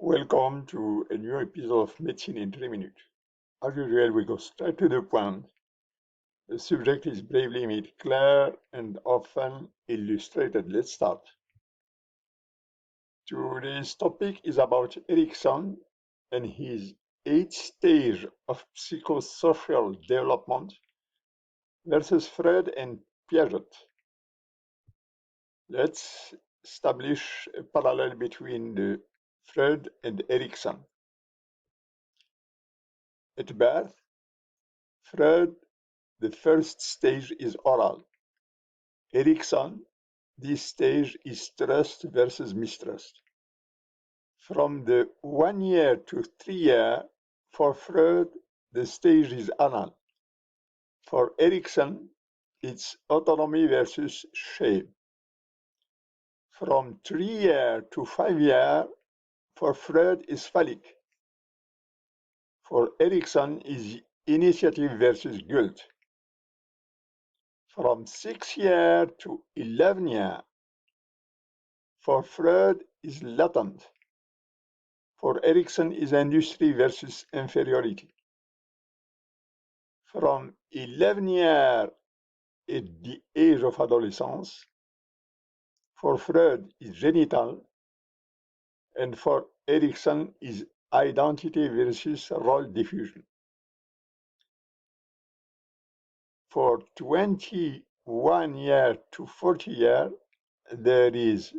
Welcome to a new episode of Medicine in 3 minutes. As usual, we go straight to the point. The subject is bravely made clear and often illustrated. Let's start. Today's topic is about Erikson and his 8 stage of psychosocial development versus Freud and Piaget. Let's establish a parallel between the Freud and Erikson. At birth, Freud, the first stage is oral. Erikson, this stage is trust versus mistrust. From the 1 year to 3 year, for Freud, the stage is anal. For Erikson, it's autonomy versus shame. From 3 year to 5 year, for Freud is phallic. For Erikson is initiative versus guilt. From 6 year to 11 year, for Freud is latent. For Erikson is industry versus inferiority. From 11 years at the age of adolescence, for Freud is genital, and for Erikson is identity versus role diffusion. For 21 years to 40 years, there is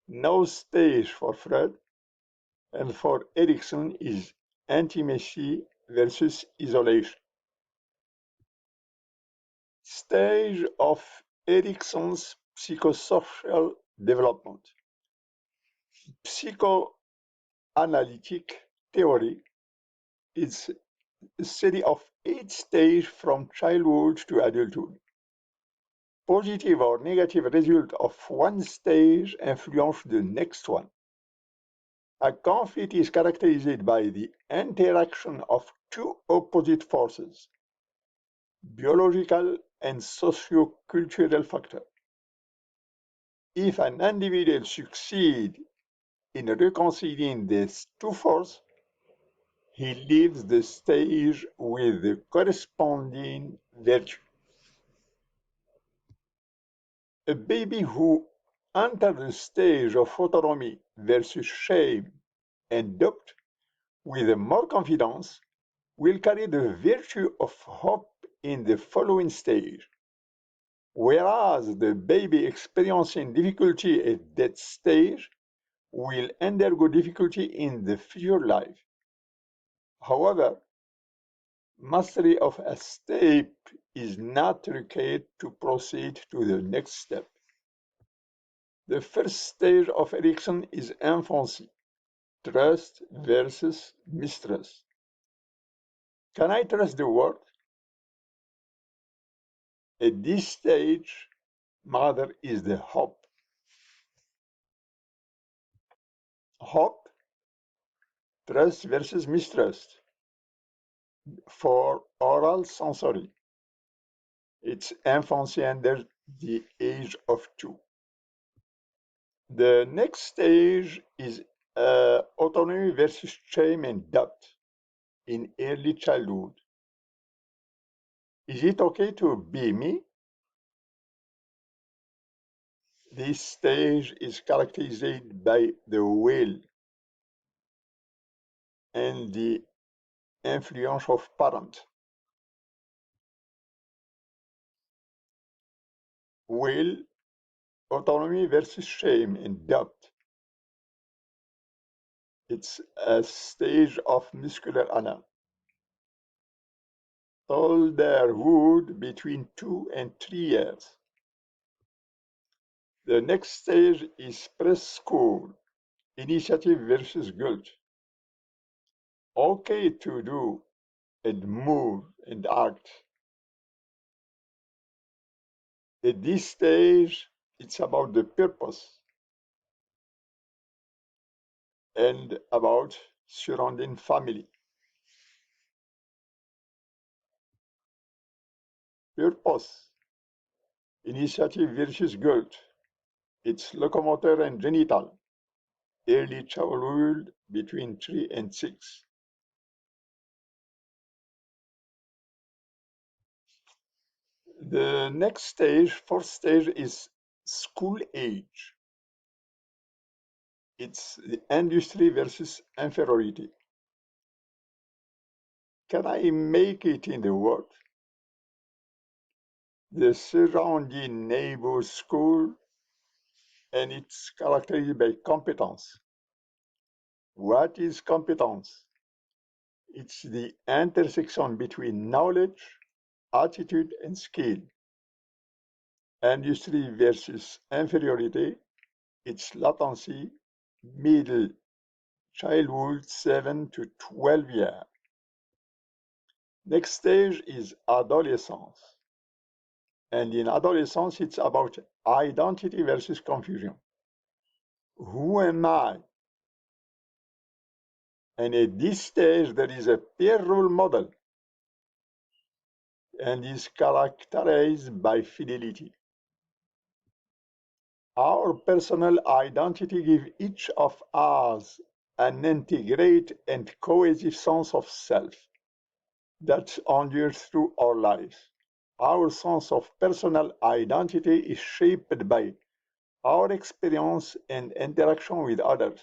no stage for Freud, and for Erikson is intimacy versus isolation. Stage of Erikson's psychosocial development. Psychoanalytic theory is a study of 8 stages from childhood to adulthood. Positive or negative result of one stage influence the next one. A conflict is characterized by the interaction of two opposite forces, biological and socio-cultural factors. If an individual succeeds in reconciling these two forces, he leaves the stage with the corresponding virtue. A baby who enters the stage of autonomy versus shame and doubt with more confidence will carry the virtue of hope in the following stage, whereas the baby experiencing difficulty at that stage will undergo difficulty in the future life. However, mastery of a step is not required to proceed to the next step. The first stage of Erikson is infancy, trust versus mistrust. Can I trust the world? At this stage, mother is the hope. Hope, trust versus mistrust. For oral sensory, it's infancy under the age of 2. The next stage is autonomy versus shame and doubt in early childhood. Is it okay to be me? This stage is characterized by the will and the influence of parents. Will, autonomy versus shame and doubt. It's a stage of muscular anal. Toddlerhood between 2 and 3 years. The next stage is preschool, initiative versus guilt. Okay to do and move and act. At this stage, it's about the purpose and about surrounding family. Purpose, initiative versus guilt. It's locomotor and genital. early childhood between 3 and 6. The next stage, fourth stage, is school age. It's the industry versus inferiority. Can I make it in the world? The surrounding neighbor school, and it's characterized by competence. What is competence? It's the intersection between knowledge, attitude, and skill. Industry versus inferiority, it's latency, middle childhood 7 to 12 years. Next stage is adolescence. And in adolescence, it's about identity versus confusion. Who am I? And at this stage, there is a peer role model and is characterized by fidelity. Our personal identity gives each of us an integrated and cohesive sense of self that endures through our lives. Our sense of personal identity is shaped by our experience and interaction with others.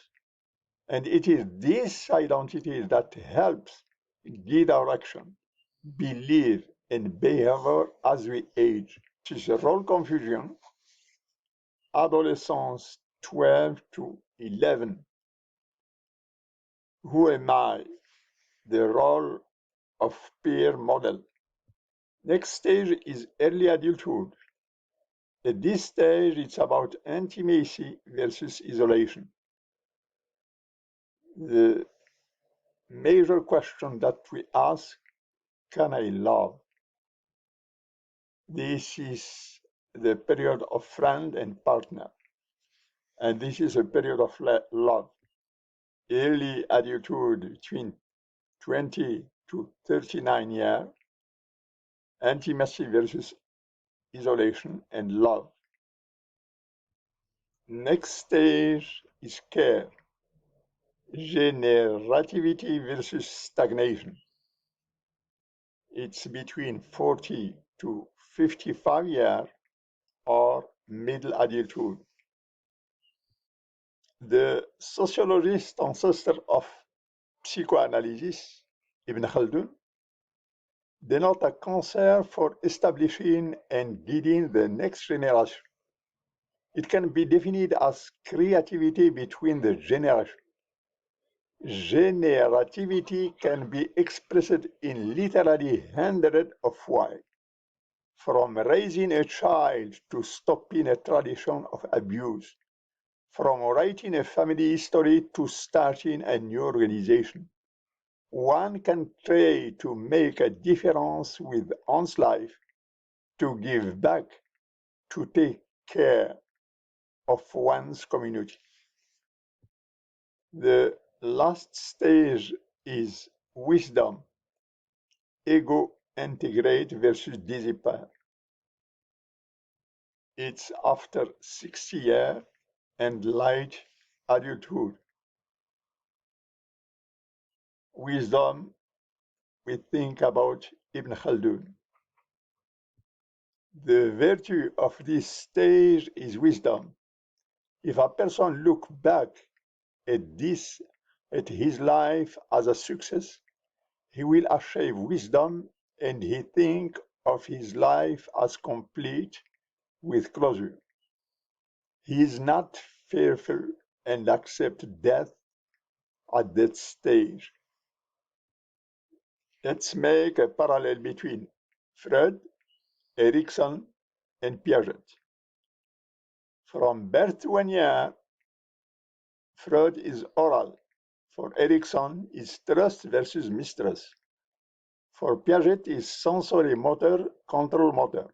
And it is this identity that helps guide our action, belief, and behavior as we age. It is a role confusion, adolescence 12 to 11. Who am I? The role of peer model. Next stage is early adulthood. At this stage, it's about intimacy versus isolation. The major question that we ask, can I love? This is the period of friend and partner. And this is a period of love. Early adulthood between 20 to 39 years, intimacy versus isolation and love. Next stage is care. Generativity versus stagnation. It's between 40 to 55 years or middle adulthood. The sociologist ancestor of psychoanalysis, Ibn Khaldun, denote a concern for establishing and guiding the next generation. It can be defined as creativity between the generations. Generativity can be expressed in literally hundreds of ways, from raising a child to stopping a tradition of abuse, from writing a family history to starting a new organization. One can try to make a difference with one's life, to give back, to take care of one's community. The last stage is wisdom, ego integrate versus despair. It's after 60 years and late adulthood. Wisdom, we think about Ibn Khaldun. The virtue of this stage is wisdom. If a person looks back at his life as a success, he will achieve wisdom and he think of his life as complete with closure. He is not fearful and accepts death at that stage. Let's make a parallel between Freud, Erikson, and Piaget. From birth to 1 year, Freud is oral. For Erikson, is trust versus mistrust. For Piaget, is sensory motor, control motor.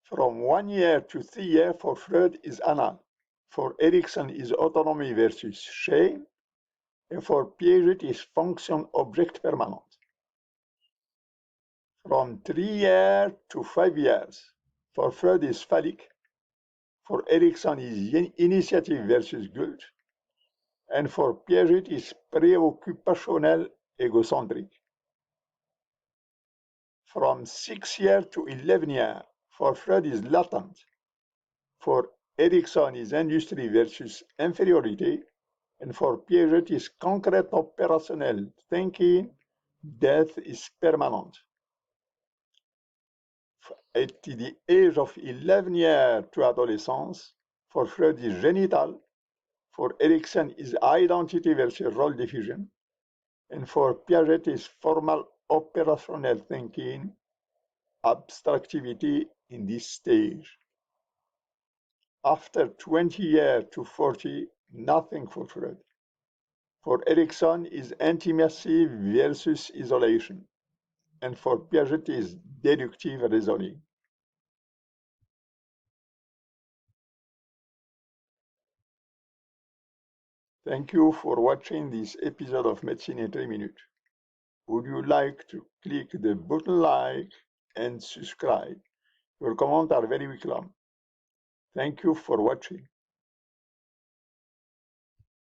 From 1 year to 3 years, for Freud, is anal. For Erikson, is autonomy versus shame. And for Piaget, is function object permanent. From 3 years to 5 years, for Freud, is phallic. For Erikson is initiative versus guilt, and for Piaget is preoccupationnel egocentric. From 6 years to 11 years, for Freud is latent. For Erikson is industry versus inferiority, and for Piaget is concrete operational thinking, death is permanent. At the age of 11 years to adolescence, for Freud is genital, for Erikson is identity versus role diffusion, and for Piaget is formal operational thinking, abstractivity in this stage. After 20 years to 40, nothing for Freud. For Erikson is intimacy versus isolation, and for Piaget is deductive reasoning. Thank you for watching this episode of Medicine in 3 minutes. Would you like to click the button like and subscribe? Your comments are very welcome. Thank you for watching.